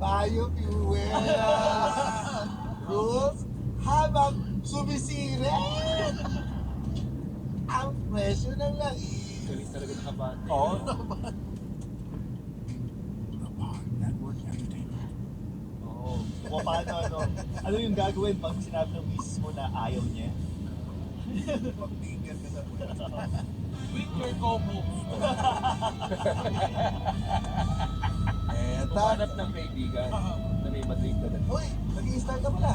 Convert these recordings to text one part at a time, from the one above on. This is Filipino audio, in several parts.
Biofuels rules habang sumisirit ang presyo ng langis. Galing talaga nakabate. Oo. Oo. Kung paano, ano yung gagawin pag sinabi ng misis mo na ayaw niya? Pag-tigil ka sa buwan. Winter Coco. Eto. Humanap ng kaibigan na may Madrid ka na. Uy, nag-i-start ka pala.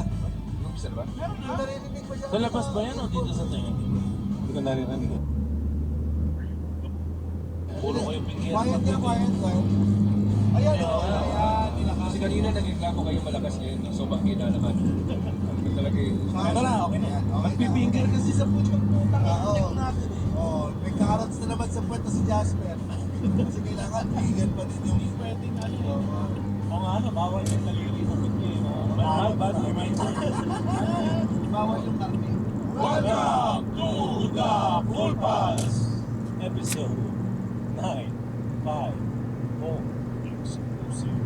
Umpisa na ba? Yung naririnig mo siya. Sa labas ba yan o dito sa tingin? Hindi ko narinig. Puro kayo pinggir. Quiet ka, quiet. Ayan, ayan. Kasi kanina nag-reklamo kayo malakas ngayon. So bakit na naman? Ano talaga yung... Ito na, okay na yan. Magpipinggir kasi sa putyang putang Oo. ito natin eh. Oh, may carrots na naman sa puwet na si Jasper. Kasi kailangan vegan pa din yung... Pwede na o nga ano, bawal yung daliri sa pinggir. Bad reminder. Bawal yung karne. Welcome to the Full Pass episode 9, 5, 4, exclusive.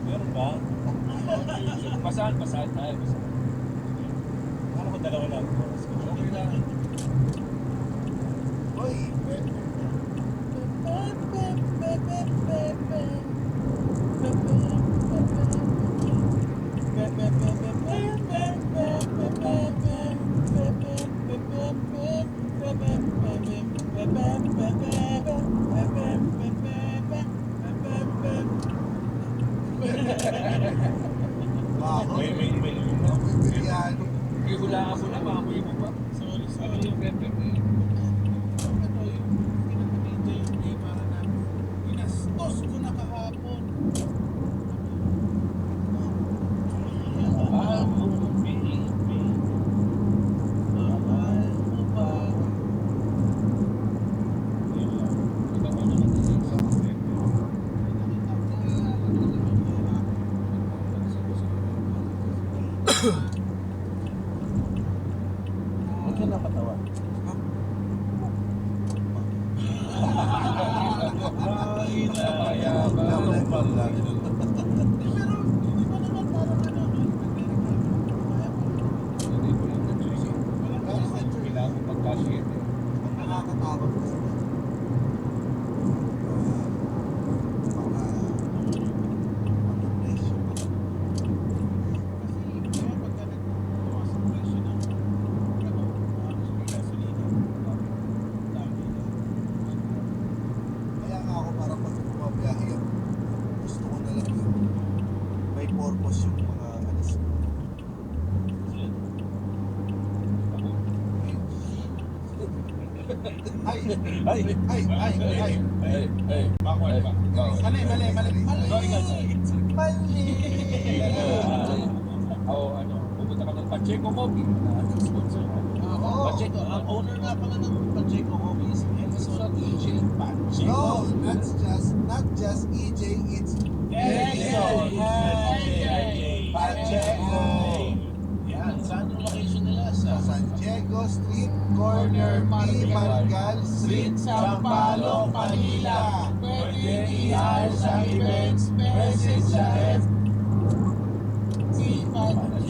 Meron ba? Pasahan tayo. Ano ko dalawa lang? Okay lang. Uy, baho. May Biryani. Hulaan mo na, makamuyi mo pa. sorry. Ano yung pepper mo? Ito yung pinapakita yung para na ginastos ko na kahapon. Ah, Mahal mo ba? Ikaw mo naman din sa Huwag ka nakatawa. Kailangan mo pag-cashier. Ang nakakatakot kasi. Kaya nga ako parang pag bumabiyahe ako, gusto ko na lang yung may purpose yung mga alis ko. Ay! Bawal ba? Mali! Oo, ano, pupunta ka ng Pacheco Coffee. Sponsor. Oo. Pacheco, ang owner nga pala ng Pacheco Coffee is Edson EJ Pacheco. No, not just EJ, it's Edson Pacheco. Yan, saan yung location nila? Sa San Diego Street, corner P. Margal Street, Sampaloc, Manila. Pwede i-hire sa events, message sa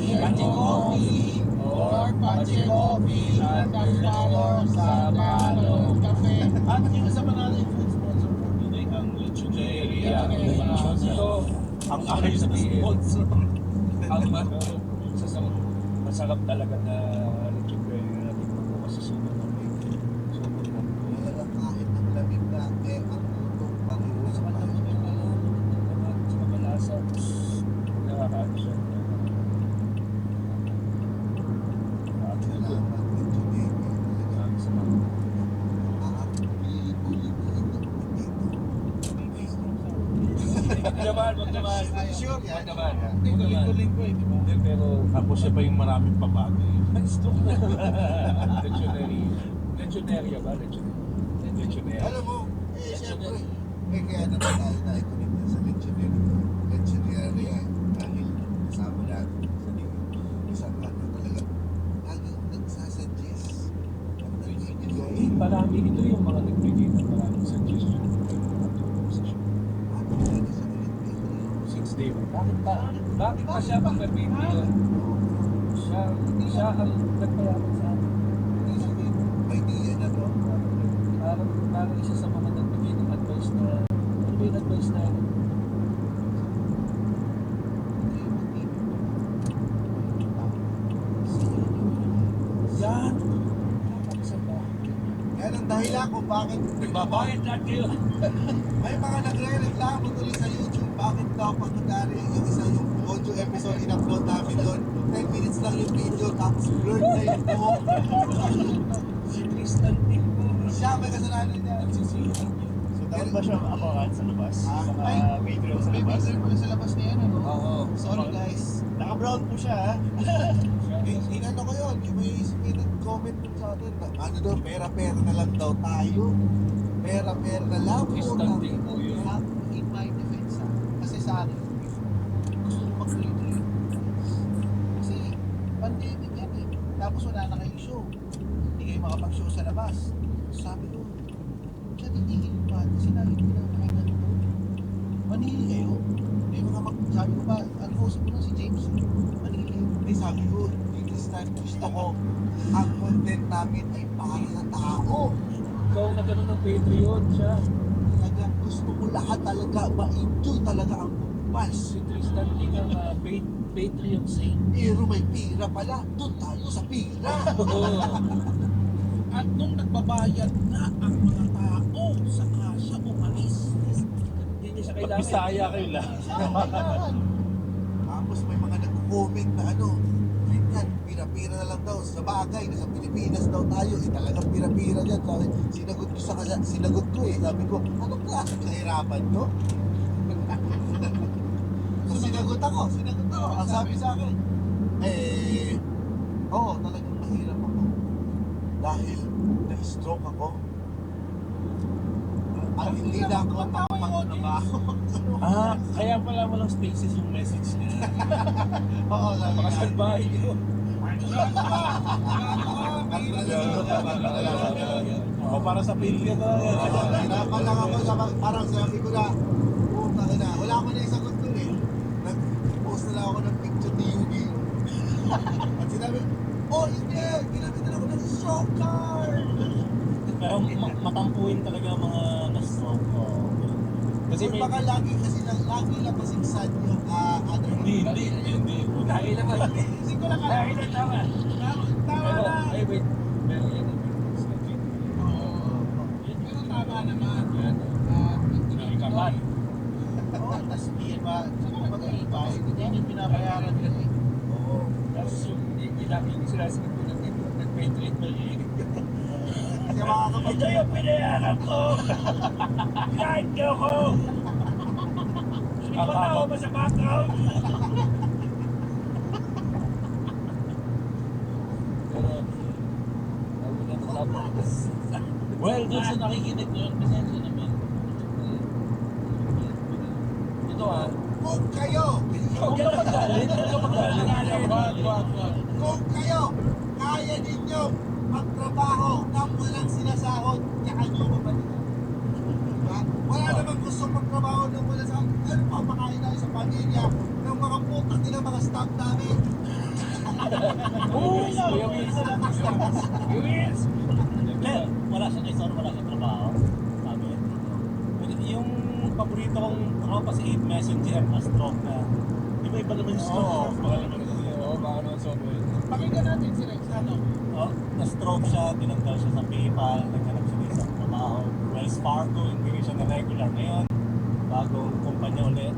Pachecoffee or Pachecoffee at Sampaloc sa Malo Cafe. At yung kasama natin food sponsor for today, ang Lechoneria. Ito, Ang ayos na sponsor. ang masarap talaga na legendary na natin mo masusunod ng sunod na. Kaya kahit ang lamig na, ang utong pag-iwas Sa pa. malasa, nakakaano siya. Salamat, engineer. Sa mga Nakakapili-ulitin na po dito. naman, wag naman. Sure Wag yan. naman. Linggo-linggo eh, di ba? Hindi, pero Tapos siya pa yung maraming pabago. gusto ko. Legionary ba? Legionary. Alam mo, siyempre, kaya naman tayo na-connect sa Legionary dahil kasama natin sa isang ano talaga lagi nagsasuggest at nagbibigay. Marami ito yung mga nagbigay ng maraming suggestion. Patreon. Bakit pa siya magpa-Patreon? Siya ang nagpayaman sa akin. May idea na to. Parang isa sa mga nagbigay ng advice na, ano ba yung advice na ano? Yan! Yan ang dahilan kung bakit Nagbabayad lahat kayo. may mga nagre-reklamo tuloy sa YouTube. Bakit daw pag nangyari yung isa yung audio episode in-upload namin doon, 10 minutes lang yung video tapos blurred na yung buhok. Si Tristan din po. Siya may kasalanan niya. Nagsisingin. So, dapat ba siya abangan sa labas? Sa mga Ay, Patreon sa May labas? picture pala sa labas na yan, ano? Oo. Sorry guys. Naka-brown po siya, ha? Inano ko yun, yung may nag-comment dun sa atin, na, ano daw, pera-pera na lang daw tayo. Pera-pera na lang. Tristan din po yun. In my defense, kasi sa akin, gusto ko mag-create. Kasi pandemic yan eh. Tapos wala na kayong show. Hindi kayo makapag-show sa labas. Sabi ko, siya titigil pa kasi nakikita ko na mga ganito. Manili kayo. May mga sabi ko pa, ang host ko na si James. Manili kayo. Hindi, sabi ko, Tristan, gusto ko, ang content namin ay para sa tao. Ikaw na gano'n ng Patreon siya. Talaga, gusto ko lahat talaga, ma-enjoy talaga ang bumbas. Si Tristan din ang Patreon saint. Pero may pira pala, doon tayo sa pira. Oo. At nung nagbabayad na ang mga tao, saka siya umalis. Hindi niya siya kailangan. Bisaya kayo lahat. Tapos may mga nag-comment na ano, ganyan, pira-pira na lang daw. Sa bagay, nasa Pilipinas daw tayo, talagang pira-pira dyan. Sinagot ko eh. Sabi ko, anong klaseng kahirapan to? So, sinagot ako. Ang sabi sa akin, oo, talagang mahirap ako. Dahil na-stroke ako. At hindi na ako makapagtrabaho. Kaya pala walang spaces yung message niya. Oo, sabi Baka nga. sa bahay niyo. O para sa pilya na yan. Hirapan lang ako sa parang sabi ko na, puta ka na, wala ko na isagot dun eh. Nag-post na lang ako ng picture ni Yugi. At sinabi, oh hindi, ginamitan ako ng stroke card. Pero matampuin talaga ang mga na-stroke. Kasi baka lagi lang kasing sad yung other Hindi. Lagi naman. Isip ko lang Lagi na tama. Tama Pero, na. ay wait. Pero yan ang Pero tama naman. yan. Nakikaman. Oo, tas hindi ba, saka mag-iba, hindi yung pinabayaran nila eh. Oo. Tapos yung sinasagot ko ng nag-Patreon na yun. Kasi makakapag... Ito yung pinayaran ko! Pinayaran niyo ko! Ipatawa mo sa background! Pero, ako na matapos. Well, doon sa nakikinig nyo, pasensya naman. Ito ah. Kung kayo, Huwag ka magalit. Huwag ka magalit. kung kayo, kaya ninyo magtrabaho nang walang sinasahod, tsaka nyo mabalikan. Diba? Wala namang gusto magtrabaho nang walang sahod. Ano pa makain tayo sa pamilya ng mga putang nilang mga staff namin? Kuya Wills. Kuya Wills. Wala siya isor, wala siya trabaho. Sabi. Yung paborito kong tropa si 8 Messenger na stroke na. Iba-iba naman yung stroke. Baka naman sobrang. Pakinggan natin si Rex, ano? Na-stroke siya, tinanggal siya sa PayPal, naghanap siya ng isang trabaho. Wells Fargo, hindi rin siya na regular. Ngayon, bagong kumpanya ulit,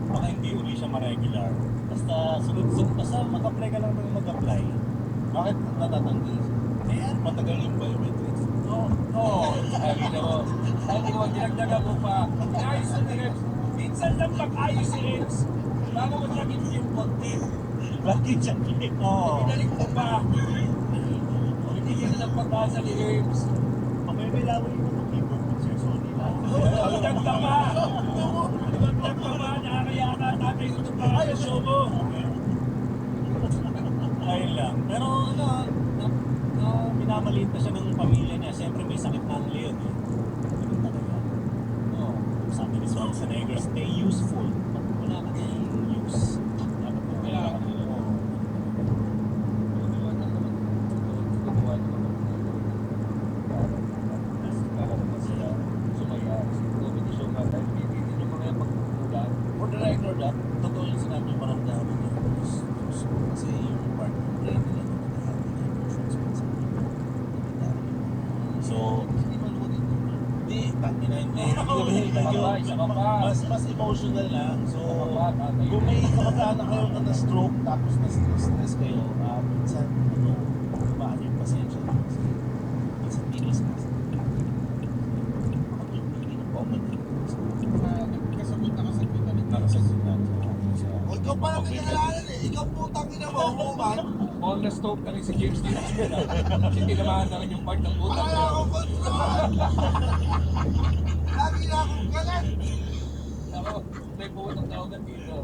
baka hindi uli siya ma-regular. Basta sunod-sunod, basta mag-apply ka lang ng mag-apply. Bakit natatanggi? Matagal yung biometrics. Oo. Ay, ginawa. Ay, ginawa. Dinagdagan mo pa. Ayos na Rems. Minsan lang mag-ayos si Rems. Bago mo lagin yung content. Bakit siya click? Oo. Pinalik mo pa. Hindi ka na pag-asa ni Rems. May laway mo ng keyboard mo siya, Sony lang. Dagdag ka pa. Dagdag ka pa. Nakakayaka natin ito pa. Ayos show mo. Ayun lang. Pero ano, minamaliit na siya ng pamilya niya. Siyempre may sakit na ang leon eh. Ganun talaga. Oo. Sabi ni Schwarzenegger, stay useful. Pag wala ka na Philips. Dapat po kailangan nila. For the record, totoo yung sinabi yung maramdaman niya. Kasi yung partner brain nila na nag-happy na emotions. So, Hindi malunin mo. hindi, tangina hindi. Mas emotional lang. So, kung may kamag-anak kayo na stroke tapos na-stress kayo, minsan, kumaan yung pasensya nyo. Kasi minsan hindi na stress. Ako yung hindi na common. Nagkasagot na Nakasagot na. O ikaw pa lang pinangalanan eh. Ikaw putang ina mo, umuman. On the stove na rin si James Dean. Kasi tinamaan na rin yung part ng utang. Wala akong control. Lagi na akong galan. Ako, may pumunong tawagan dito.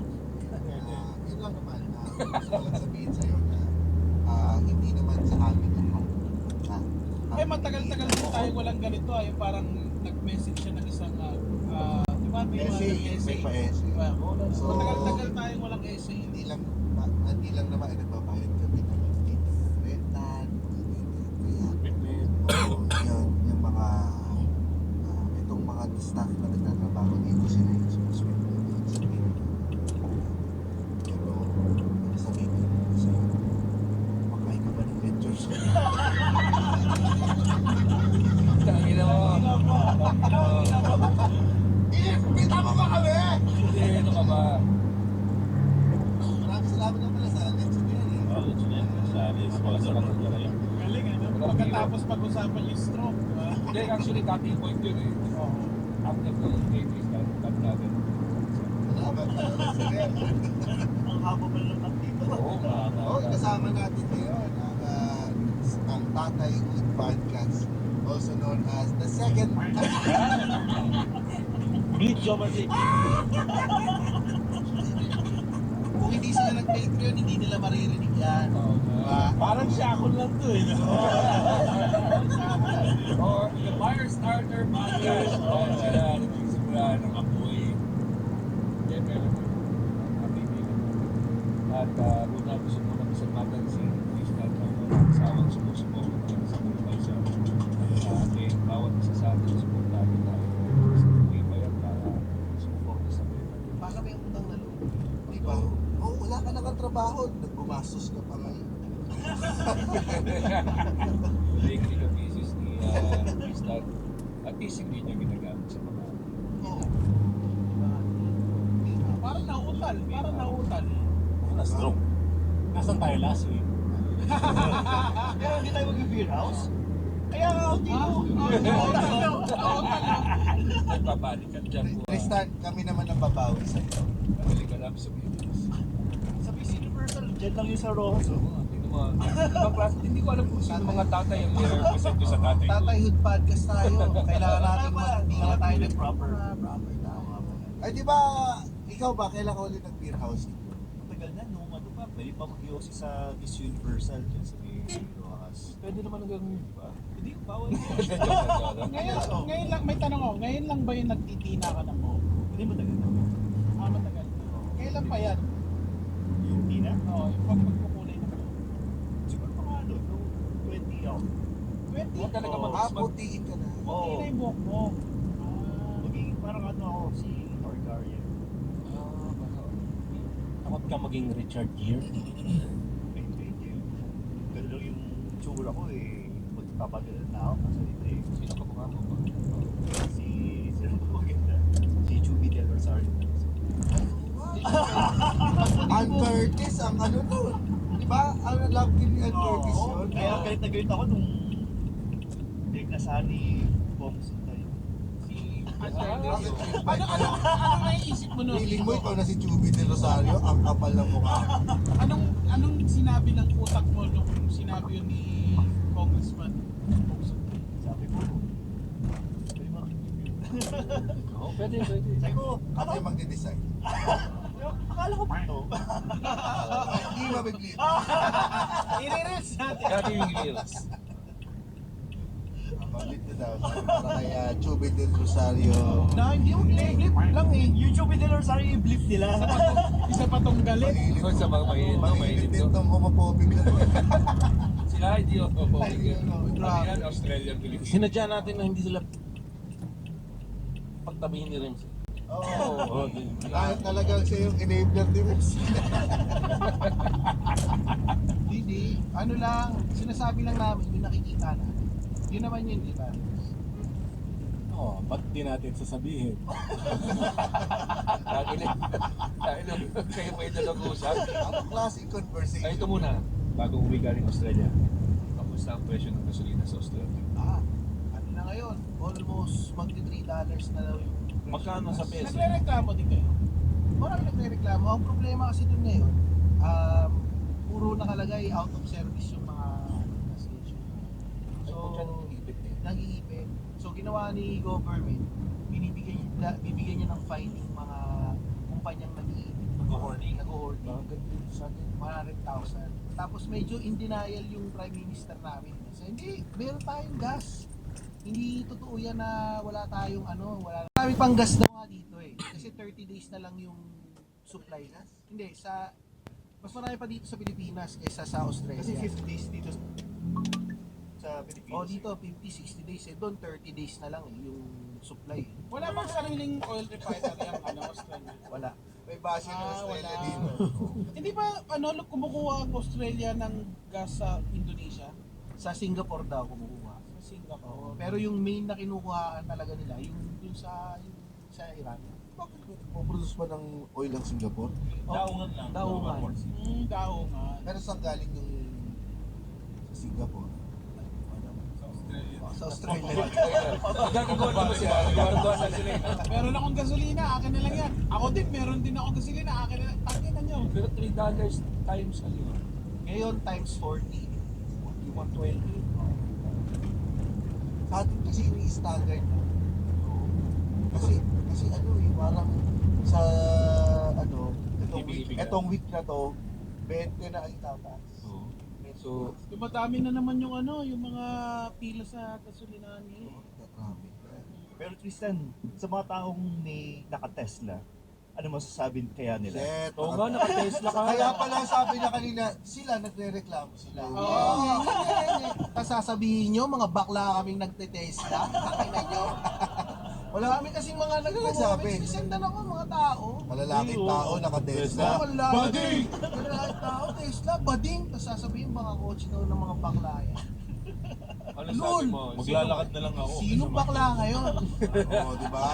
Yun lang naman. Gusto ko lang sabihin sa'yo na hindi naman sa amin lahat. Eh, matagal-tagal po tayo walang ganito yung parang nag-message siya ng isang, di ba? May mga May pa-essay. Diba? So, Matagal-tagal tayo walang essay. hindi lang naman ay nagbabayad kami ng rentan, kaya yung mga itong mga staff na nagtatrabaho dito sila yung sumusweldo sa amin. Pero sabihin ko naman sa'yo, makain ka ba ng lectures? Tangina mo. Kita mo ba kami? Hindi, ito ka ba? Maraming salamat na pala sa lecture niya. Galing, pagkatapos pag-usapan yung stroke, di ba? Hindi, actually, cutting point yun eh. After the babies, cut natin. Salamat na sige. Ang haba pa lang ang dito. Oo, Oh, kasama natin ngayon ang Tatay Hood Podcast, also known as the second Video kasi. Kung hindi sila nag-Patreon, hindi nila maririnig yan. Parang siya ako lang to eh. Or the Fire Starter Podcast. Oh, sila, nagsisimula ng apoy. Yan, meron yun. At una, gusto mo namin salamatan si Tristan na asawang sumusuporta namin sa buhay sa ating bawat isa sa atin suportahan tayo sa buhay pa yan para sumuporta sa buhay. Baka may utang na loob. Di ba? Oh, wala ka nakatrabaho. Nagbumastos ka pa ngayon. Lately the pieces ni Tristan at least hindi niya ginagamit sa mga Oo. Parang nauutal. Parang nauutal. Na-stroke. Nasaan tayo last week? Kaya hindi tayo mag-beer house? Kaya nga ako dito. Nauutal. nagpapanic at dyan po. Tristan, kami naman ang babawi sa iyo. Balik ka lang sa Pilipinas. Sa PC Universal, dyan lang yung sa Rojas. Tingnan mo, ibang klase, hindi ko alam kung sino mga tatay ang i-represent ko sa tatay ko. Tatay Hood Podcast tayo. Kailangan natin hindi nga tayo Proper. proper tama. Ay, di ba, ikaw ba, kailan ka ulit nag-beer house? Matagal na, nung ano pa, pwede pa mag-iossi sa Miss Universal dyan sa Rojas. Pwede naman ang gagawin, di ba? Hindi, bawal. Ngayon lang, may tanong ako, ngayon lang ba yung nagtitina ka ng buhok? Hindi, matagal na. Matagal. Kailan pa yan? Hindi na. Oo, yung pagkukulay ng buhok. Siguro mga ano, nung 20 ako. 20? Huwag talaga Oo. mag-ismat. Putiin ka na. Puti na yung buhok mo. Maging parang ano ako, si Targaryen. Takot ka maging Richard Gere. Hindi. Ganun lang yung tsura ko eh. Magpapagalan na ako kasi dito eh. Sino ka mukha mo ba? Sino ba maganda? Si Chubby Del Rosario. Ann Curtis, ang ano nun. Di ba? Ang love team ni Ann Curtis yun. Kaya galit na galit ako nung nagnasahan ni Bong Sintay. Ano naiisip mo nun? Feeling mo ikaw na si Chubby Del Rosario, ang kapal ng mukha. Anong sinabi ng utak mo nung sinabi yun ni Congressman? Sabi ko, pwede makikipin. Oo, pwede. Sabi ko, Ako yung magde-decide. akala ko pa ito. Hindi mabigli. I-reels natin. Dati yung reels. Mabigli daw. Para kay Chubby Del Rosario. Na hindi mo clip lang eh. Yung Jupiter or sorry, i-blip nila. Isa pa tong galit. Mainit So, sa mga mainit, no? mainit Mainit, din no? tong homophobic na to. Sila hindi ako. Ay, ano, grabe. Yan, Australian, Philippines. Sinadya natin na hindi sila pagtabihin ni Rems. Oo. Kahit talagang siya yung enabler ni Messi. Hindi. Ano lang, sinasabi lang namin, yung nakikita natin. Yun naman yun, di ba? Oh, ba't di natin sasabihin? Lagi na. Kayo pa ito nag-uusap. Anong klaseng conversation? Ay, ito muna. Bagong uwi galing Australia. Kamusta ang presyo ng gasolina sa Australia? Ano na ngayon? Almost magti $3 na daw yung Magkano sa peso? Nagre-reklamo din kayo. Marami nagre-reklamo. Ang problema kasi doon ngayon, puro nakalagay out of service yung mga station. So, nag-iipit. So, ginawa ni government, bibigyan niya ng fine yung mga kumpanyang nag-iipit. Nag-hoarding. Nag-hoarding. 100,000. Tapos medyo in denial yung Prime Minister namin. Kasi hindi, meron tayong gas. Hindi totoo yan na wala tayong wala. Marami pang gas na nga dito eh. Kasi 30 days na lang yung supply. Hindi, mas marami pa dito sa Pilipinas kaysa sa Australia. Kasi 50 days dito sa Pilipinas. O dito 50, 60 days eh. Doon 30 days na lang eh, yung supply. Wala bang sariling oil refinery ang Australia? Wala. May base ng Australia wala. dito. Hindi ba kumukuha ang Australia ng gas sa Indonesia? Sa Singapore daw kumukuha. Sa Singapore? Pero yung main na kinukuhaan talaga nila, yung sa Iran. Bakit puproduce pa ng oil ang Singapore? Daungan lang. Daungan. Daungan. Pero saan galing yung sa Singapore? Sa Australia. Gagagawa naman sila. Gagagawa na sila. Meron akong gasolina, akin na lang yan. Ako din, meron din akong gasolina, akin na lang. Tangin na nyo. Pero $3 times ano yun? Ngayon times 40. 120. Sa atin kasi ini-staggered mo. Kasi parang sa etong week na to, 20 na ang itataas. So, Yung madami na naman yung yung mga pila sa gasolina niyo. Traffic. Pero Tristan, sa mga taong naka-Tesla, ano masasabi kaya nila? Shit. Oo nga, naka-Tesla ka. Kaya pala sabi na kanina, sila nagre-reklamo sila. Tapos sasabihin nyo, mga bakla kaming nagte-Tesla. Pakina nyo. Wala kami kasing mga nagsasabi? Sisendan ako mga tao. Malalaking tao, naka-Tesla. Bading! Malalaking tao, Tesla, bading. Tapos sasabihin mga kotse daw ng mga bakla yan. ano Lol! sabi mo? Maglalakad na lang ako. Sinong bakla ngayon? Oo, di ba?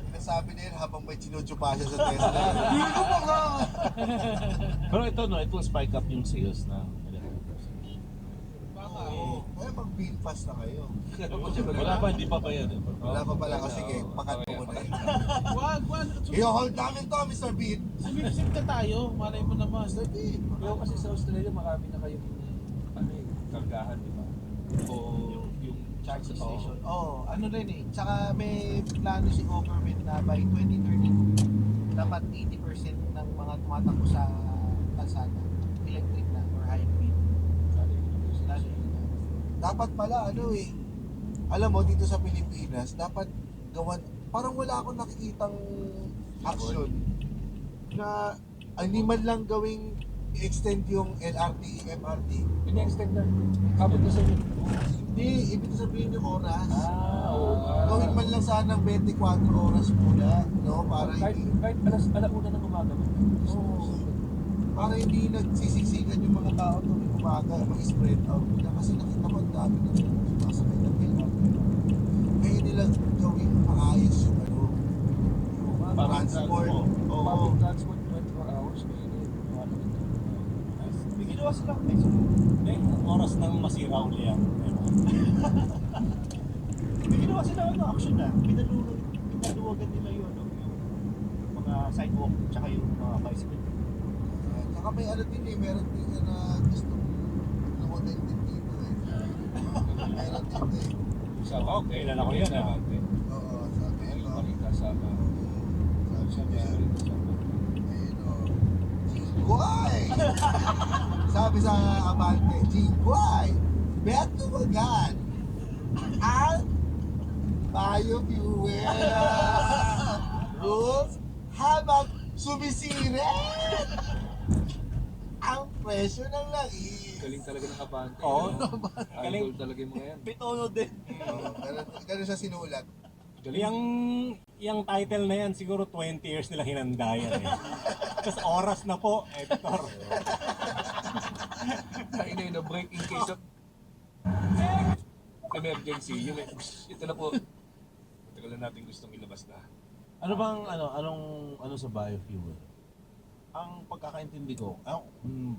Sinasabi na yun habang may chinuchupa siya sa Tesla. Sinong bakla? Pero ito will spike up yung sales na. Baka Oo. Kaya mag-bill pass na kayo. Wala pa, hindi pa ba yan? Wala pa pala kasi pakat mo na yun. Wag. I-hold namin to, Mr. Beat. Sumipsip na tayo, malay mo naman. Pero kasi sa Australia, marami na kayong kargahan, di ba? O yung Charging station. Oo, ano rin eh. Tsaka may plano si government na by 2032, dapat 80% ng mga tumatakbo sa kalsada, electric na or hybrid. Lalo yun. Dapat pala, alam mo, dito sa Pilipinas, dapat gawan, parang wala akong nakikitang action na hindi man lang gawing i-extend yung LRT, MRT. Pina-extend na. Kapag na sa inyo. Hindi, ibig sabihin yung oras. Oo nga. Gawin man lang sana ng 24 oras muna, no? Para Kahit alauna ng umaga. Oo. Para hindi nagsisiksikan yung mga tao tuwing umaga, mag-spread out nila. Kasi nakita ko ang dami na sumasakay ng LRT. Kaya nila gawing maayos yung yung transport. Oo. Public transport 24 hours. May ginawa sila may oras nang masira uli yan. May ginawa sila action na. Pinaluwagan nila yun. Yung mga sidewalk tsaka yung mga bicycle. Saka may din meron din na gusto lumagan din dito eh. Meron din Okay, kilala ko yan ah. Oo, sabi Ayun, ko. makita sa Sabi niya, Jingguay! Sabi sa amante, Jingguay! Beto Magan! Ang Bayo Viewer! Rules habang sumisiret ang presyo ng langis. Galing talaga ng Abante. Oo, Idol talaga yung mga yan. Pitono din. Ganun siya sinulat. Yung title na yan, siguro 20 years nila hinanda yan eh. Tapos oras na po, Hector. Kain na yun, a break in case of emergency. Yung ito na po. Matagal na natin gustong ilabas na. Ano sa biofuel? Ang pagkakaintindi ko,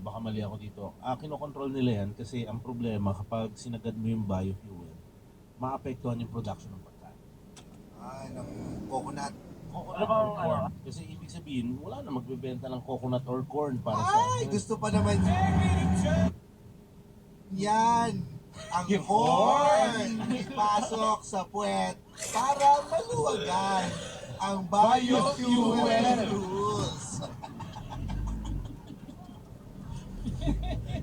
baka mali ako dito, kinokontrol nila yan kasi ang problema kapag sinagad mo yung biofuel, maapektuhan yung production ng pagkain. Ng coconut. Kasi ibig sabihin, wala na magbebenta ng coconut or corn para sa... Ay, gusto pa naman. Yan. Ang Yung corn ipasok sa puwet para maluwagan ang biofuel rules.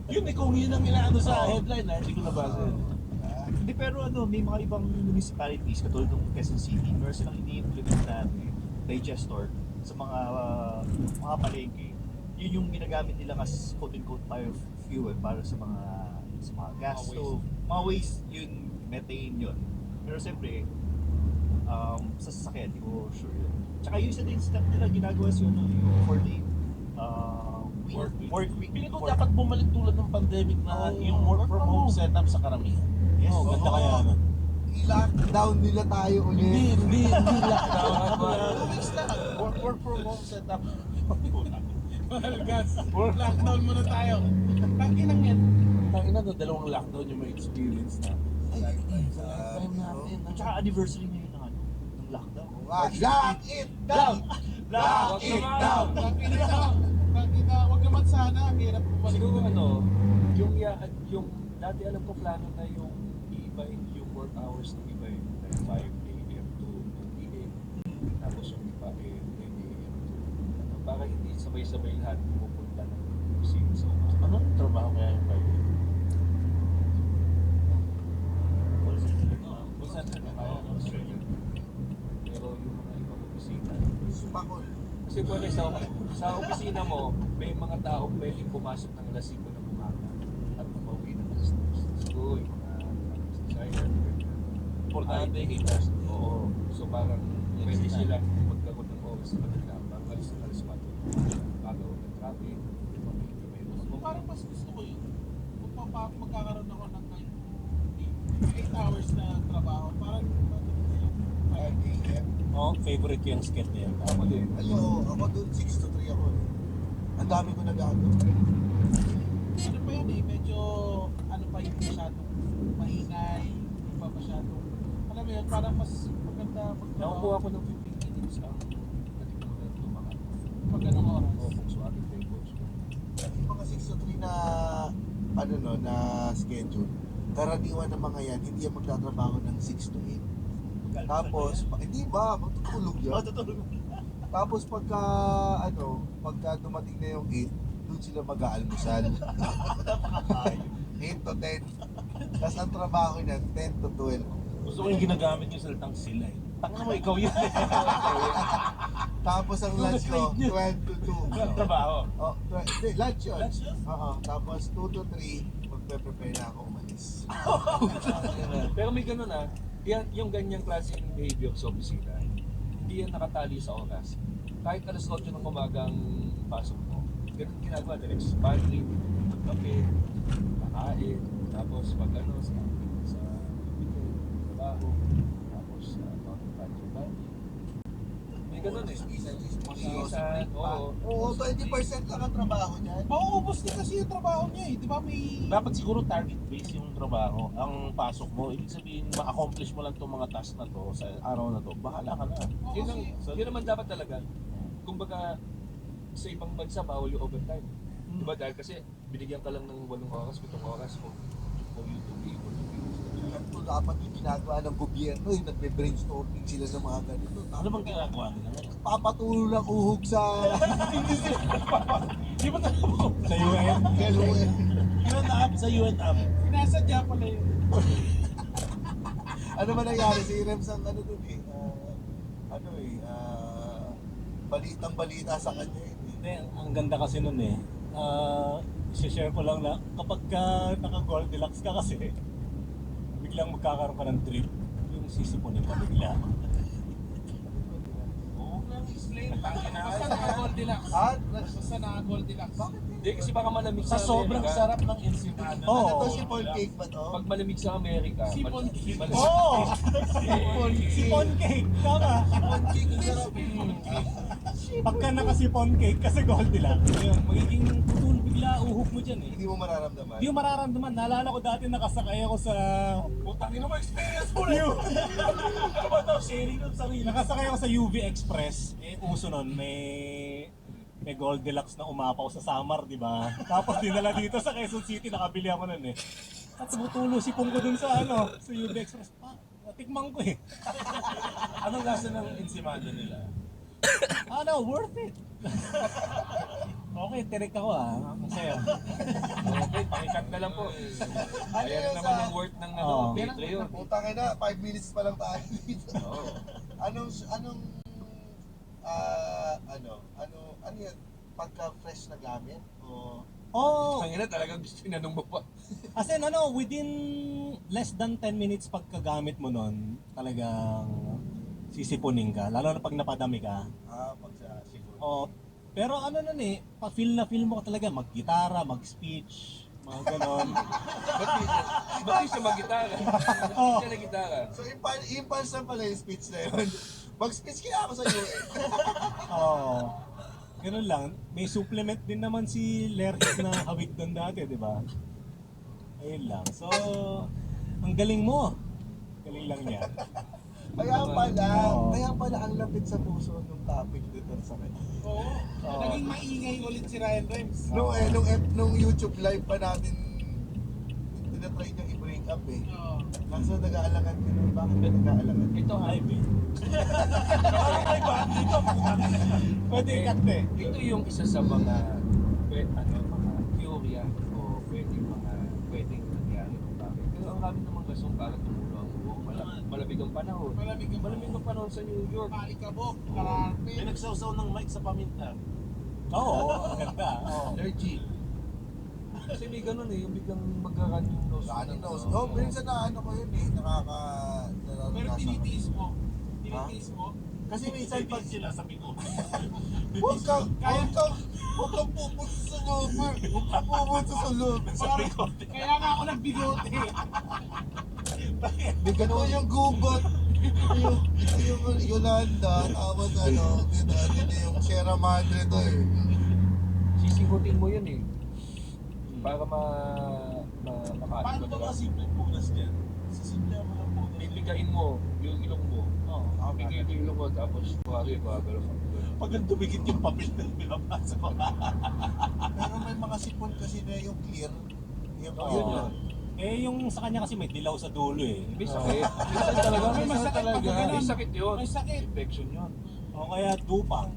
Yun kung yun ang inaano sa headline hindi ko nabasa yun. Hindi, pero may mga ibang municipalities katulad ng Quezon City, meron silang ini-implement na digestor sa mga palengke. Yun yung ginagamit nila as quote-unquote biofuel para sa mga gas stove. Mga waste yun, methane yun. Pero siyempre, sa sasakyan, hindi ko sure yun. Tsaka yung isa din step nila ginagawa sa yung 4-day work week. Pili ko dapat bumalik tulad ng pandemic na yung work from home setup sa karamihan. Yes, Ganda kaya nun. I-lockdown nila tayo ulit. Hindi lockdown. Work from home setup. Mahal gas. Lockdown muna tayo. Takinang yan. Tangina na dalawang lockdown yung may experience na. Time natin. At saka anniversary ngayon ng lockdown. Lock it down! Lock it down! Nakita, wag naman sana. Ang hirap bumalik. Siguro yung dati alam ko plano na yung iibahin yung work hours ng iba eh. Like 5 a.m. to 2 p.m. Tapos yung iba eh 10 a.m. to para hindi sabay-sabay lahat pupunta ng kusina sa umaga. Anong trabaho kaya yung kayo? Pero yung mga ibang opisina, Sumakol. kasi pwede sa opisina mo, may mga tao pwedeng pumasok ng alas 5 ng umaga at mapauwi ng alas 2. Siguro yung mga designer, Importante kita. Oo. So parang pwede sila magkaroon ng oras na kanila. Parang alas 4. Bago ng traffic, Parang mas gusto ko yun. Kung magkakaroon ako ng 8 hours na trabaho, parang 5 a.m. Oh, favorite ko yung skit na yan. Ako din. Ako doon 6 to 3 ako. Ang dami ko nagagawa. ano pa yan eh, medyo ano pa yung masyadong maingay, hindi pa masyadong, alam mo yun, parang mas maganda Nakakuha ko ng 15 minutes ang natikunan ng mga pag anong oras. kung suwagin tables. Yung mga 6 to 3 na na schedule, karaniwan ng mga yan, hindi yan magtatrabaho ng 6 to 8. Tapos, hindi ba? Magtutulog yan. Tutulog. Tapos pagka dumating na yung 8, doon sila mag-aalmusal. 8 to 10. Tapos ang trabaho niyan, 10 to 12. Gusto ko yung ginagamit yung salitang sila eh. Tanga mo, ikaw yun eh. Tapos ang lunch ko, 12 to 2. Trabaho. Oh, hindi, lunch yun. Oo. Tapos 2 to 3, magpe-prepare na ako umalis. Pero may ganun yung ganyang klaseng behavior sa opisina, hindi yan nakatali sa oras. Kahit alas 8 ng umagang pasok mo, ganun ginagawa. The next pantry, magkape, kakain, tapos sa trabaho, tapos pantry. May ganun eh. Isa, oo. Oo, 20% lang ang trabaho niyan. Mauubos din kasi yung trabaho niya eh, di ba may... Dapat siguro target-based yung trabaho. Ang pasok mo, ibig sabihin, ma-accomplish mo lang itong mga task na to sa araw na to, bahala ka na. Oo, Yun naman dapat talaga. Kumbaga, sa ibang bansa, bawal yung overtime. Diba? Dahil kasi binigyan ka lang ng 8 oras, 7 oras for you to be able to be. Ito dapat yung ginagawa ng gobyerno, yung nagbe-brainstorming sila ng mga ganito. Ano bang ginagawa nila? Papatulo ng uhog sa Di ba talaga Sa UN. UN app sa UN app? Sinasadya pala yun. ano ba nangyari si Rems ang dun balitang-balita sa kanya yun. Hindi, ang ganda kasi nun eh. I-share ko lang na kapag ka naka-Goldilocks ka kasi, biglang magkakaroon ka ng trip, yung sisipunin ka bigla. Oo, lang explain. Basta naka-Goldilocks. Basta naka-Goldilocks. Hindi, kasi baka malamig Sa sobrang Amerika. sarap ng ensimada. Oo. Ano to, sipon cake ba to? Pag malamig sa Amerika, Sipon cake. malamig. Oo! Sipon cake! Tama! Sipon cake, ang sarap. Pagka naka-sipon cake kasi Goldilocks, yun, magiging tutulog bigla, uhog mo dyan eh. Hindi mo mararamdaman. Hindi mo mararamdaman. Naalala ko dati nakasakay ako sa... Putang ina mo, experience mo Ano ba ito? Sharing ng sarili. Nakasakay ako sa UV Express. Uso nun, may Goldilocks na umapaw sa Samar, di ba? Tapos dinala dito sa Quezon City, nakabili ako nun eh. At tumutulo si Pungko dun sa sa UV Express. Natikman ko eh. Anong lasa ng ensimada nila? Worth it. Okay, tirik ako Ang saya. Okay, pakikat na lang po. Ayan yun naman sa- yung worth ng Oo. Patreon. Putang ina, 5 minutes pa lang tayo dito. Oo. Anong ano yan? Pagka fresh na gamit? O Oh, Ang ina talagang gusto tinanong mo pa. as in within less than 10 minutes pagkagamit mo nun, talagang sisipunin ka. Lalo na pag napadami ka. pag sa sipon. Oh, pero nun pa-feel na feel mo ka talaga mag-gitara, mag-speech, mga ganon. Ba't di siya mag-gitara? Ba't di siya nag-gitara? So impulse na pala yung speech na yun. Mag-speech kaya ako sa iyo eh. Oh. Ganun lang. May supplement din naman si Lerhit na hawig doon dati, di ba? Ayun lang. So, ang galing mo. Galing lang niya. Oo. Kaya pala ang lapit sa puso ng topic dito sa kanya. Oo. Naging maingay ulit si Ryan Rems. Nung YouTube live pa natin, tinatry niya i-break up eh. Oo. Kaso nag-aalangan ka nun. Bakit ba nag-aalangan? Ito live eh. Pwede ikat eh. Ito yung isa sa mga mga teorya o pwedeng nangyari kung bakit. Pero ang dami namang rason para tumulo ang buhok. Malamig ang panahon. Malamig ang panahon sa New York. Malikabok, May kararte. nagsawsaw ng mic sa paminta. Oo, ang ganda. Oo. Allergy. Kasi may ganun yung biglang magkakan yung nose. Running nose. Oh, minsan na ano ko yun eh. Pero Nararanasan ko. tinitiis mo. Tinitiis mo. Kasi minsan pag sila sa bigo. huwag kang pupunta sa loob. Huwag kang pupunta sa loob. Kaya nga ako nagbigote. Ito yung gubat. Ito yung Yolanda. Tapos dito yung Sierra Madre to eh. Sisigutin mo yun eh. Para makain Paano ba mga simple punas dyan? Sisimple mo lang punas. Bibigain mo yung ilong mo. Oo. Bigay yung ilong mo tapos gagalaw ka. Pag ang dumikit yung papel na pinapasa ko. Pero may mga sipon kasi na yung clear. Yung Oo. Yun yun. Yung sa kanya kasi may dilaw sa dulo eh. May sakit. Minsan talaga. May masakit talaga. pag ganun. May sakit yun. May sakit. Infection yun. O kaya dupang.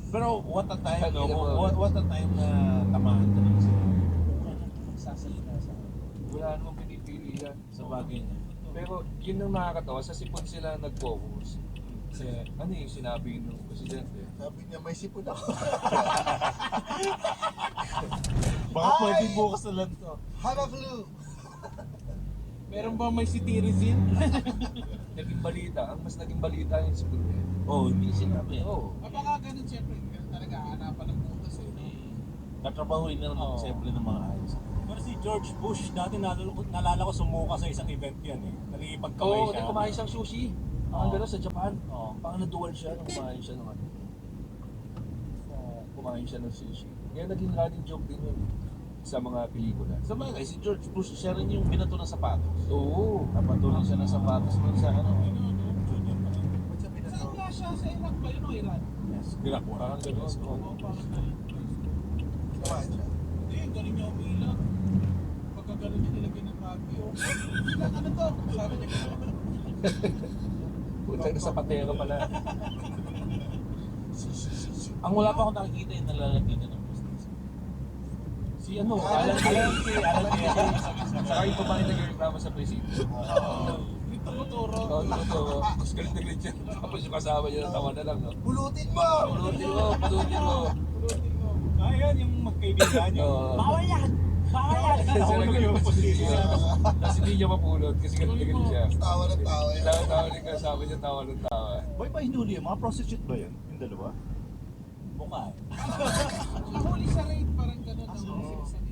Pero what a time, Ano mo? what a time na tamaan ka naman sila. Magsasalita sa Wala namang pinipili yan. sa bagay niya. Pero yun ang nakakatawa. Sa sipon sila nag-focus. Kasi ano yung sinabi ng presidente? Sabi niya may sipon ako. Baka Ay! pwede bukas na lang to. Have a clue. Meron ba may citizen? Naging balita. Ang mas naging balita yung sipon niya. Oh, hindi sinabi. Oo. Baka ganun siyempre. Ganun talaga hanapan ng butas eh. Tatrabahuin na naman Oo. siyempre ng mga ayos. Pero si George Bush, dati naalala ko sumuka sa isang event yan eh. Nakikipagkamay Oo, siya. kumain siyang sushi. Oo. Ang gano'n sa Japan. Oo. Parang naduwal siya nung kumain siya ng ano. Kumain siya ng sushi. Kaya naging running joke din yun sa mga pelikula. Sa bagay, si George Bush, siya rin yung binato ng sapatos. Oo. Napatuloy siya ng sapatos doon sa ano. Ba't sabi na to? Saan nga siya? Sa Iraq ba yun o Iran? Yes, Iraq war. Parang gano'n. Oo, parang ganun. Kumain siya. Hindi, galing niya umilag. Pagka galing niya nilagyan ng kape. Ano to? Sabi niya gano'n. Puta na sa patera pala. Ang wala pa akong nakikita yung nalalagyan niya ng business. Si ano, Alan Kay. Saka yung babae nagreklamo sa presidente. Tumuturo. Oo, totoo. Tapos galit na galit siya. Tapos yung kasama niya natawa na lang, no? Pulutin mo! Pulutin mo, pulutin mo. Pulutin mo. Ayun, yung magkaibigan yun. Oo. Bawal yan! Bawal yan! Kasi sila Nahulog yung postisya. Tapos hindi niya mapulot kasi galit na galit siya. Tawa ng tawa yan. Tawa-tawa din kasama niya, tawa ng tawa. Boy, ba hinuli yun? Mga prostitute ba yun? Yung dalawa? Mukha. Nahuli sa raid, parang gano'n. Nahuli sila sa raid.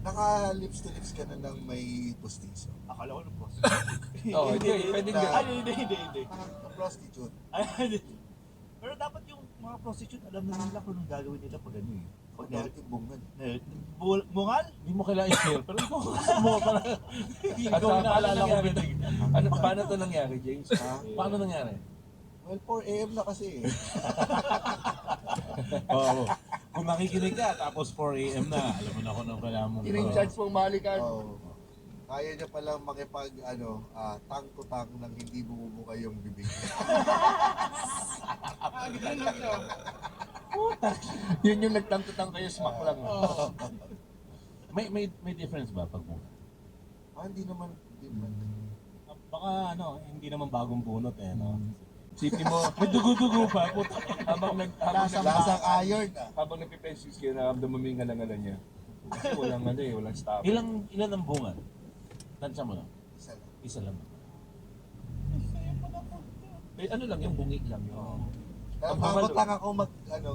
Naka-lips to lips ka na ng may pustiso. Akala ko ng prostitute. Oo, hindi, pwede Ay, nga. hindi. Prostitute. Ay, pero dapat yung mga prostitute, alam na nila kung anong gagawin nila pag ano eh. Pag Bakit bungan? bungal? Hindi mo kailangan i-share, pero ikaw mo para ikaw At na naalala ko nangyari? binig. Ano, paano to nangyari, James? Ha? Paano nangyari? Well, 4 AM na kasi eh. Oo. Kung nakikinig ka, tapos 4 AM na, alam mo na kung anong kailangan mong In-charge mong balikan. Oh. Kaya niya palang makipag, tang to tang nang hindi bumubuka yung bibig. Ganun to. Yun yung nagtangtutang kayo, smack lang. Oo. May difference ba pag mo? Hindi naman. Baka hindi naman bagong bunot eh, no? Sipin mo, may dugo-dugo pa. Puta. Habang Lasang iron na. habang nagpipensis kayo, naramdaman mo yung ngalangalan niya. Kasi walang walang stop. Ilan ang bunga? Tansya mo lang. Isa lang. Isa lang. Eh, ano lang, yung bungi lang. Yung... Takot lang ako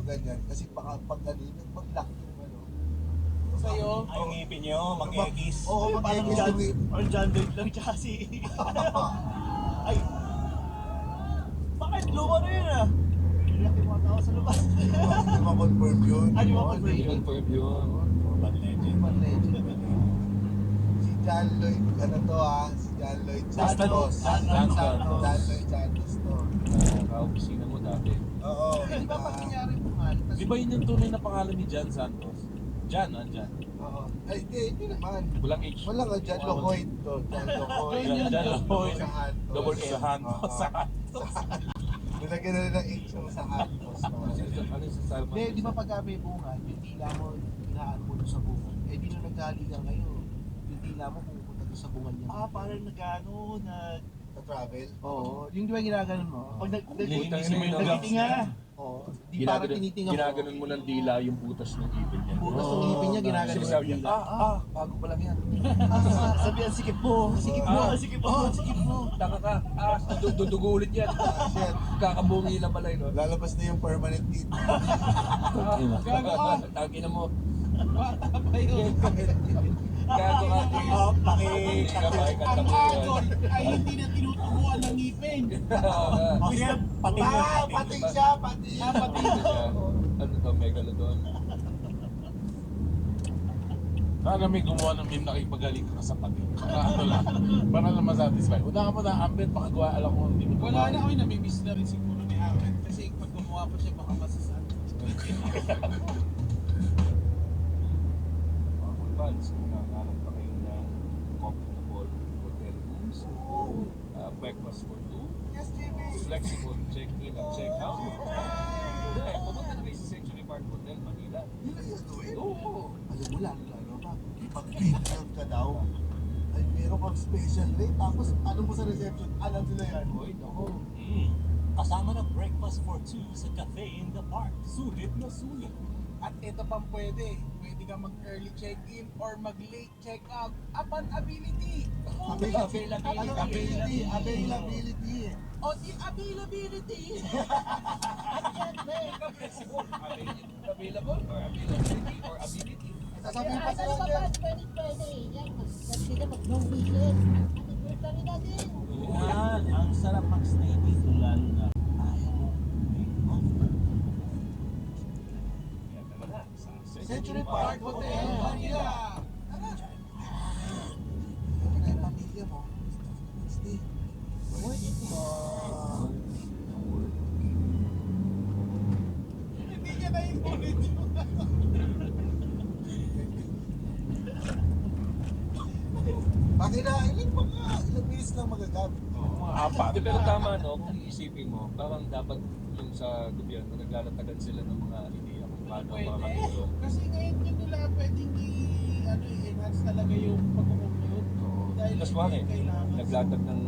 ganyan. Kasi baka pag mag-lock yung Sa'yo. Ay, yung ngipin nyo, mag-egis. Oo, Parang mag-egis John, yung or John Dave lang tsaka si... Ay! Bakit luma na yun ah? Iyak yung mga tao sa labas. Hindi ma-confirm yun. Ay, di ma-confirm yun. Confirm yun. Urban legend. Urban legend. Si John Lloyd, si John Lloyd Santos. John John Santos. Lloyd Santos to. Kaopisina mo dati. Oo. Di ba pag nangyari bungal? Di ba yun yung tunay na pangalan ni John Santos? John. Oo. Ay, hindi naman. Walang H. Wala ka, John Locoid to. John Locoid. John Locoid. Sa Santos. Double M. Sa Santos. Nilagyan na rin ng H yung sa Santos. Ano yung sasabi mo? Hindi, di ba pag may bunga, yung tila mo, hinaan mo doon sa bunga. Eh, di nung naghalikan kayo, yung tila mo pupunta doon sa bunga niya. Parang nag Sa-travel. Oo, yung di ba ginaganon mo? Pag Lilinisin mo yung nagtitinga. Oo, di parang tinitinga mo. Ginaganon mo ng dila yung butas ng ipin niya. Butas ng ngipin niya, ginaganon mo Sinasabi yung niya, tila. bago pa lang yan. Sabihan, sikip mo. Sikip mo. Sikip mo. Sikip mo. Taka ka, dudugo ulit yan. Shit. Kakabungi lang pala yun. Lalabas na yung permanent teeth. Gago ka. Tangin na mo. Bata pa yun. Gago ka. Ang agol ay hindi na tinutubuan ng ngipin. Kasi pati yung Pati siya, pati. Pati Ano to, megalodon? Sana may gumawa ng meme na kipagaling ka sa pati. Para lang. Para lang masatisfy. Una ka pa na ambit, pakagawa, alam ko, hindi mo wala na ako, namimiss na rin siguro ni Ahmed. Kasi pag gumawa pa siya, baka masasabi. Mga kulbans, kung nakakalap pa kayo ng comfortable hotel rooms, breakfast for two, flexible check-in and check-out. Hindi, pumunta na kayo sa Century Park Hotel, Manila. Yun ang gagawin. Oo. Alam mo lang, ba? Pag premium ka daw, ay meron kang special rate. Tapos, ano mo sa reception, alam nila yan. Hoy, ako. kasama ng breakfast for two sa cafe in the park. Sulit na sulit. At ito pang pwede ka mag-early check-in or mag-late check-out upon ability. Availability. O di availability. Available or availability or ability. Sasabihin pa sila Ano dyan. ba? Pwede. Yan. Sila mag-long weekend. Anniversary natin. Yan, ang sarap mag-stay dito lalo na ayaw mo may offer. Kaya tara na sa Century Park Hotel. Manila. Sabi na yung pamilya mo. Stay. Hindi niya na-impunit. Bakit na, ilang minutes lang magagamit. Mga apat. Di, pero tama no, kung iisipin mo, parang dapat yung sa gobyerno naglalatagan sila ng mga ideya kung paano Pwede. makakatulong. Kasi ngayon din nila pwedeng i-enhance talaga yung pag-commute. Dahil Plus hindi one kailangan. naglatag ng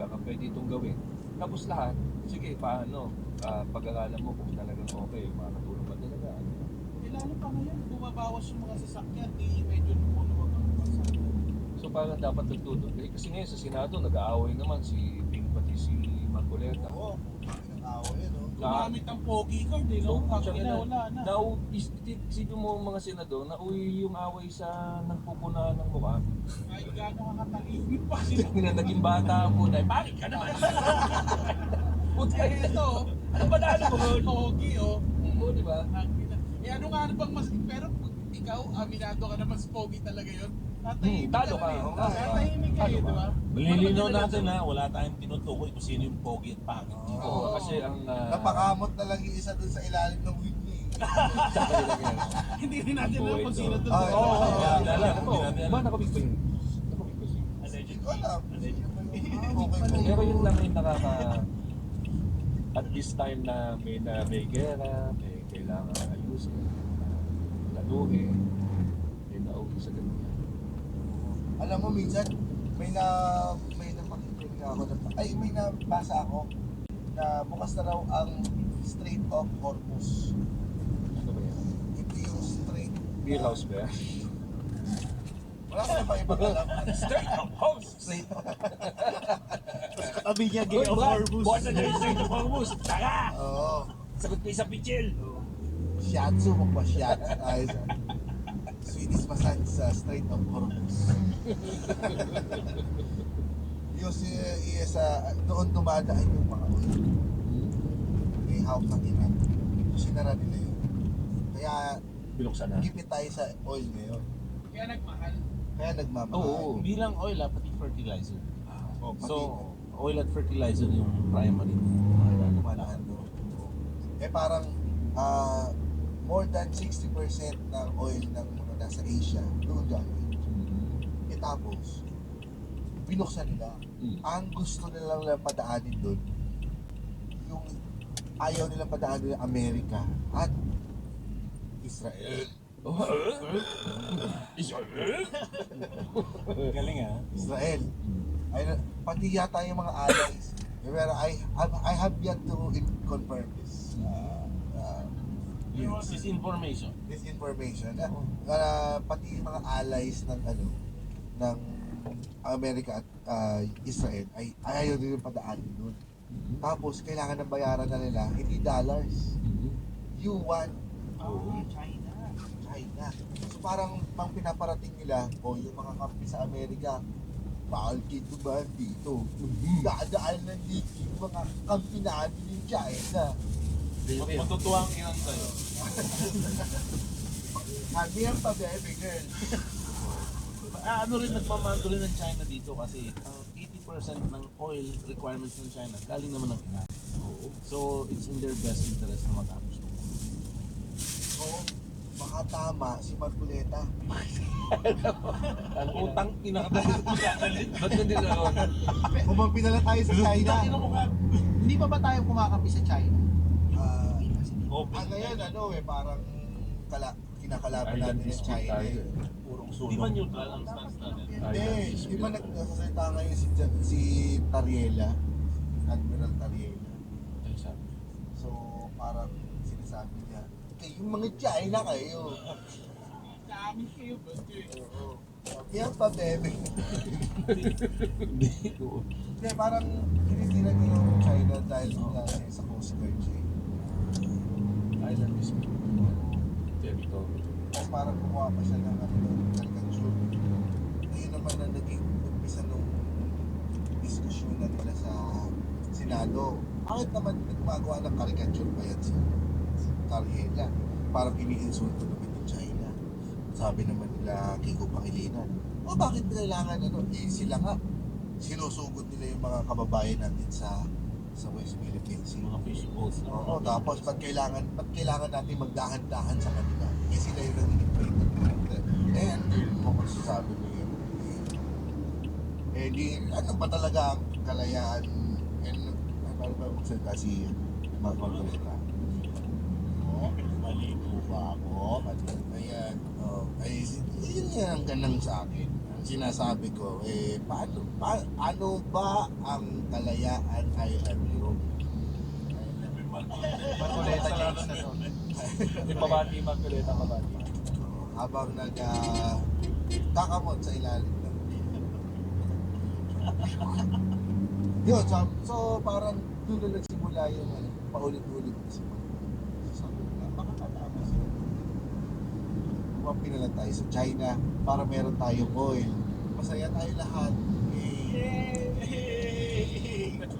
baka pwede itong gawin. Tapos lahat, sige, paano? Pag-aralan mo kung talagang okay, makakatulong ba talaga? Eh, lalo pa ngayon, bumabawas yung mga sasakyan, medyo lumunuwag ang pasado. So parang dapat nagtutulong. Kasi ngayon sa Senado, nag-aaway naman si Ping pati si Marcoleta. Oo, pinag-away yun, oh. Gumamit ang pogi card, eh, no? Ang wala na. Isipin mo mga senador, nauwi yung away sa nagpupunahan ng mukha. Ay, gano'n kakatalino pa. Na naging bata ang punay. Bakit ka naman? Puta Eh, ito, ano ba na ano mo? pogi, oh. Oo, di ba? Eh, ano nga bang mas... Pero pag ikaw, aminado ka na mas pogi talaga yun. Tatahimik talo ka. rin. Oo nga. Tatahimik ka, Talo eh, ka. di ba? Malilinaw natin ha, wala tayong tinutukoy kung sino yung pogi at pangit. Oo, kasi ang... Napakamot na lang yung isa dun sa ilalim ng wig niya. Hindi rin natin alam kung sino doon. Ah, Oo, oo, hindi alam. Ba, nakabig ba yun? Nakabig ba siya? Hindi ko alam. Pero yun lang yung nakaka... At this time na may gera, may kailangan ayusin, laluhin, may nauwi sa ganyan. Alam mo, minsan, may napakikinig ako may nabasa ako na bukas na raw ang Strait of Hormuz. Ano ba yan? Ito yung strait. Beer house ba yan? Wala ka na ba ibang alam? Straight of house! Strait of Katabi niya, Gay of Hormuz. Buwan na dyan yung Straight of Hormuz! Tara! Oo. Sagot ko isang pichil! Shiatsu mo pa, shiatsu. Ay, Swedish massage sa Strait of Hormuz. Doon dumadaan yung mga oil. May hawak ng Iran. Sinara nila yun. Kaya Binuksan na. gipit tayo sa oil ngayon. Kaya nagmahal. Kaya nagmamahal. Oo. Hindi lang oil ha, pati fertilizer. Oh, pati- So, oil at fertilizer yung primary. Lumalahan doon. Eh parang more than 60% ng oil ng mga nasa Asia doon galing. Eh tapos, binuksan nila. Ang gusto nilang padaanin doon, yung ayaw nilang padaanin ng Amerika at Israel. Galing ha. Israel. Ay, pati yata yung mga allies. Pero I have yet to confirm this. This is information. This information. Pati yung mga allies ng Amerika at Israel ay ayaw din yung padaanin doon. Tapos kailangan ng bayaran na nila hindi dollars, yuan. China. So parang pinaparating nila yung mga kampi sa Amerika, bawal kayo dumaan dito. Dadaan lang dito yung mga kampi natin yung China. Matutuwa ang ilan sa'yo. Sabi yan pa, baby girl. Ano rin nagmamando rin ng China dito kasi 80% ng oil requirements ng China galing naman ng Iran. So it's in their best interest na matapos ito. Oo, baka tama si Marcoleta. Ang utang pinakadali. Ba't hindi na ron? Kumampi na lang tayo sa China. Hindi pa ba tayo kumakampi sa China? Ngayon, parang kinakalaban Island natin yung dispute China. tayo eh. Purong sunog. Di ba neutral ang stance natin? Hindi, di ba nagsasalita ngayon si Tariela, Admiral Tariela. Ay, sabi. So, parang sinasabi niya, yung mga China kayo. Sa amin kayo ba? Oo. Yan pa, bebe. Hindi, parang tinitira niya yung China dahil sa Coast Guard siya. Island dispute. Territory. Tapos parang kumuha pa siya ng caricature. Ngayon naman na naging umpisa nung diskusyon na nila sa Senado. Bakit naman gumagawa ng caricature pa yan si Tariela? Parang iniinsulto naman yung China. Sabi naman nila Kiko Pangilinan, bakit kailangan sila nga sinusugod nila yung mga kababayan natin sa West Philippine Sea. Mga fishing boats na. Oo, tapos ba't kailangan natin magdahan-dahan sa kanila? Eh sila yung nag-invade. Eh, ano yung mga masasabi niyo yun? Ano ba talaga ang kalayaan? Ano ba magsalita si Marcoleta? Mali po ba ako? Ayan. Ay, yun yan ang ganang sa akin. Ang sinasabi ko, paano ba ang kalayaan ay Europe? Marcoleta James na to. Yung pabati, Magkuleta, pabati. Habang kakamot sa ilalim ng yun, so parang doon na nagsimula yung paulit-ulit na simula. Sabi ko nga, baka katapos yun. Kumapin na lang tayo sa China para meron tayong oil. Masaya tayo lahat.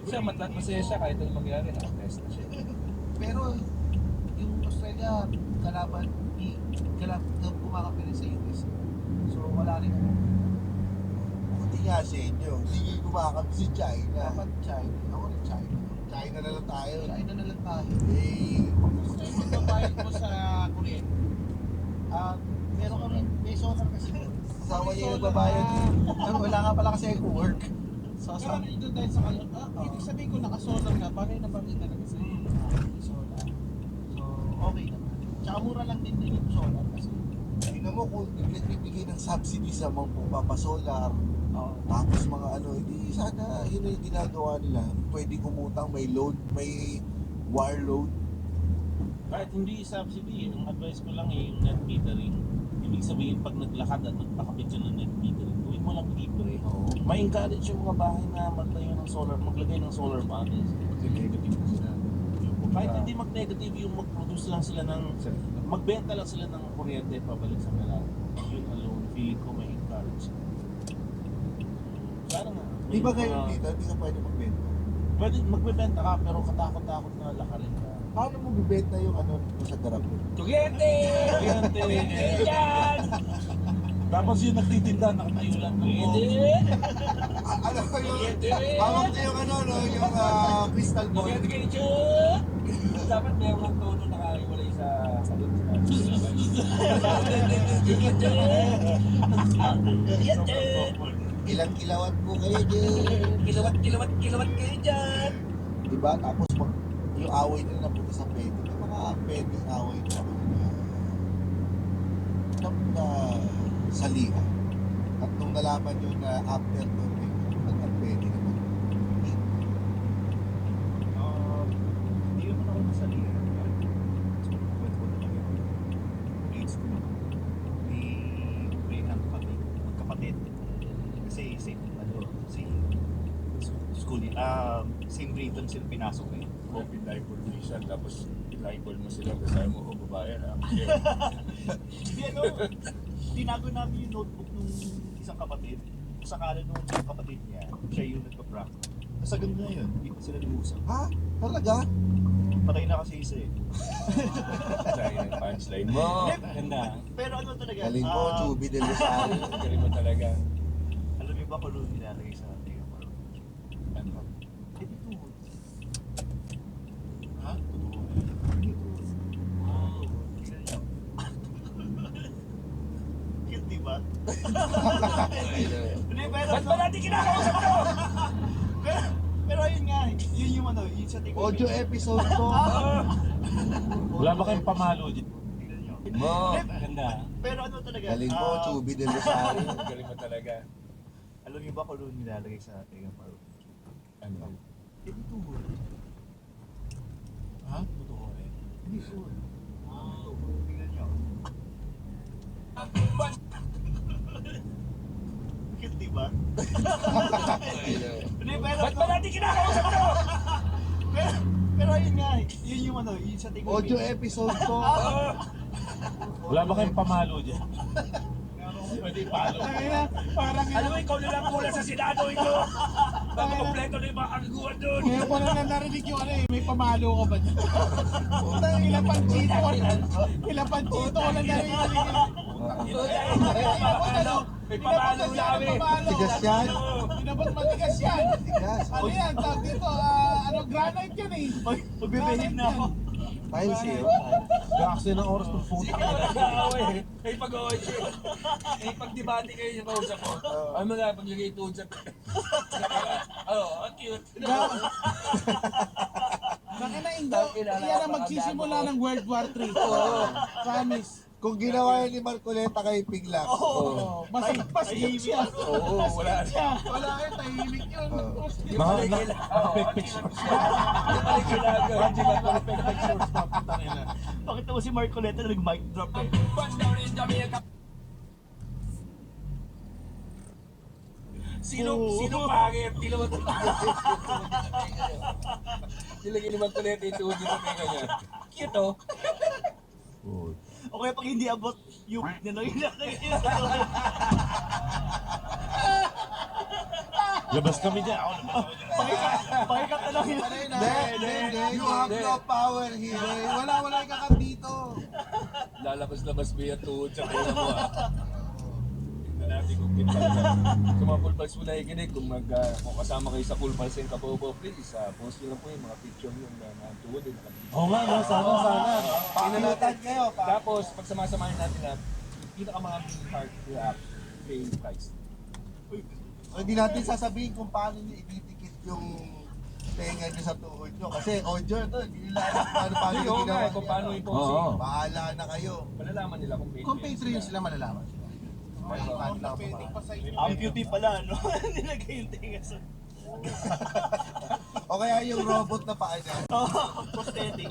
Siya, masaya siya kahit anong mangyari, na-test na siya. Pero yung Australia, kumakapit rin sa US. So wala rin ako. Buti nga sa inyo, hindi kumakap si China. Dapat China. Ako rin China. China na lang tayo. China na lang tayo. Gusto yung magbabayad mo sa kuryente. Meron kami, may solar kasi. Asawa niya yung babayad. Wala nga pala kasi ako work. So, Pero ano ito dahil sa kayo? Ibig sabihin ko nakasolar ka, bagay na bagay talaga sa iyo. solar. So, okay naman. Tsaka mura lang din yung solar kasi. Tingnan mo kung nagbibigay ng subsidy sa mga papasolar, tapos mga hindi sana yun yung ginagawa nila. Pwede kumutang, may load, may wire load. Kahit hindi subsidy, ang advice ko lang yung net metering. Ibig sabihin, pag naglakad at nagpakabit ka ng net metering, gawin mo lang libre. Ma-encourage yung mga bahay na magtayo ng solar, maglagay ng solar panels. Kasi negative na sila. Kahit hindi mag-negative, yung mag-produce lang sila ng, magbenta lang sila ng kuryente pabalik sa kanila. Yun alone, feeling ko may encourage. Sana nga. Di ba ngayon dito, hindi ka pwede magbenta? Pwede magbebenta ka, pero katakot-takot na lakarin ka. Paano mo bibenta yung sa darap mo? Kuryente! Kuryente! Yan! Tapos yung nagtitinda, nakatayo lang. Kuryente! Ano ko yung, hawak niya yung yung crystal ball. Kuryente kayo, Chuk! Dapat mayroong tono nakaiwalay sa sagot. Kuryente! Ilang kilawat po kayo dyan. Kilawat kayo dyan! Diba? Tapos yung away nila napunta sa pwede. Yung mga pwede away nila na salihan. At nung nalaman nyo na after doon, pwede naman. Hindi naman ako nasalihan. Kwento ko talaga. Grade school. May magkapatid. Kasi same school, same grade lang sila pinasok eh. Open diaper mission, tapos i-diaper mo sila, kasi sabi mo, babae na. Hindi tinago namin yung notebook nung isang kapatid. Sakala nung isang kapatid niya, siya yung nagpa-prank. Tapos hanggang ngayon, hindi pa sila nag-uusap. Ha? Talaga? Patay na kasi isa eh. Dahil ang punchline mo. Ganda. Pero ano talaga, Galing mo, Chubby del Rosario. Galing mo talaga. alam niyo ba kung ano nilalagay sa ating ano? Ano? Ito. Ha? Wow. Tingnan niyo. Cute, di ba? Hindi, pero Ba't ba natin kinakausap to? pero ayun nga, yun yung ano, yun sa tingin. Audio episode to. Wala ba kayong pamalo dito? Tingnan niyo. Mo. Ganda. Pero ano talaga, Galing mo, Chubby del Rosario. Galing mo talaga. alam niyo ba kung ano nilalagay sa ating ano? Ano? Ito. Ha? Totoo eh. Hindi po. Wow. Tingnan niyo. Cute, di ba? Hindi, pero Ba't ba natin kinakausap to? pero ayun nga, yun yung ano, yun sa tingin. Audio episode to. Wala ba kayong pamalo dyan? Pwede ipalo. Parang Alam mo, ikaw na lang mula sa Senado ito. Baka kompleto na yung mga kagaguhan doon. ngayon ko na narinig yung may pamalo ka ba dyan? Ilang panchito ko na. Ilang panchito ko na narinig. May pamalo na kami. Tigas yan. Pinabot matigas yan. Tigas. Ano yan? Tawag dito, granite yan eh. Magbibehave na ako. Tiles yun. Gaksin ng oras ng phone. Nag-aaway. Ay pag-aaway siya. Ay pag-debate kayo yung kausap ko. Ay mga paglagay ito sa... ang cute. Baka na Indo, yan ang magsisimula ng World War III. Oo. Promise. Kung ginawa yan ni Marcoleta kay Piglang. Oo. Mas tahimik siya. Oo, wala na. Wala kayo, tahimik yun. Mga pictures. Hindi ba pictures na putang ina. Pakita mo si Marcoleta na nag-mic drop eh. Sino pangit? Sino mo Nilagay naman ko ulit yung tuhod sa tenga niya. Cute oh. O kaya pag hindi abot yung nilagay na Labas kami dyan. Ako labas. pakikat na lang yun. Hindi. You have no power here. Wala yung kakat dito. Lalabas-labas ba yung tuhod sa tenga mo ah. Tingnan natin kung kita ka. Sa mga Cool Pals mo nakikinig, kung kasama kayo sa Cool Pals and Kapopo, please, post nyo lang po yung mga picture nyo na tuhod. Oo nga, no? Sana. Pakinutan kayo. Tapos, pag samasamahin natin na pinakamaraming heart react kay Christ. Hindi natin sasabihin kung paano nyo ididikit yung tenga nyo sa tuhod nyo. Kasi audio to, hindi nila alam paano Hindi, yung oo ginawa nga, kung niya. paano yung posing. Oo. Bahala na kayo. Malalaman nila kung Kung Patreon sila malalaman. Amputee pala, no? Nilagay yung tinga sa O kaya yung robot na paa niya. prosthetic.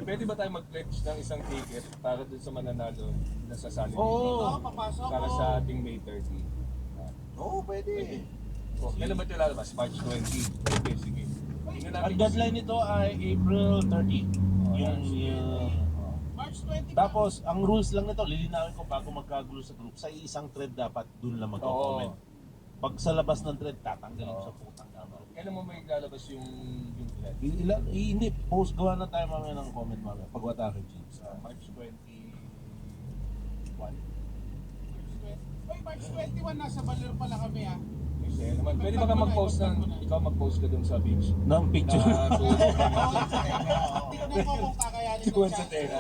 Pwede ba tayo mag-pledge ng isang ticket para dun sa mananalo na sasali? Oo, papasok. Para sa ating May 30. Oo, pwede. Oh, kailan ba ito lalabas? March 20. Okay, sige. Tingnan natin. Ang deadline nito ay April 30. March 20. Tapos, ang rules lang nito, lilinawin ko bago magkagulo sa group, sa isang thread dapat dun lang mag-comment. Pag sa labas ng thread, tatanggalin ko sa putang kamera. Kailan mo may lalabas yung thread? Hindi, post gawa na tayo mamaya ng comment mamaya. Pag-watake, James. March 21. Uy, March 21, nasa Baler pala kami ah. Kasi naman, pwede ba ka mag-post ikaw mag-post ka dun sa beach? Ng picture. Na tuhod sa tenga. Tingnan ko kung kakayanin ko Tuhod sa tenga.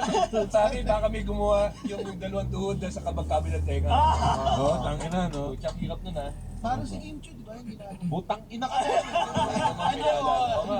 Sa akin, baka may gumawa yung dalawang tuhod na sa kabagkabi ng tenga. Oo, tangina, no? Tsak hirap nun ha. Parang si Kim Chu, di ba? Yung ginagawa. Butang ina ka. Ano?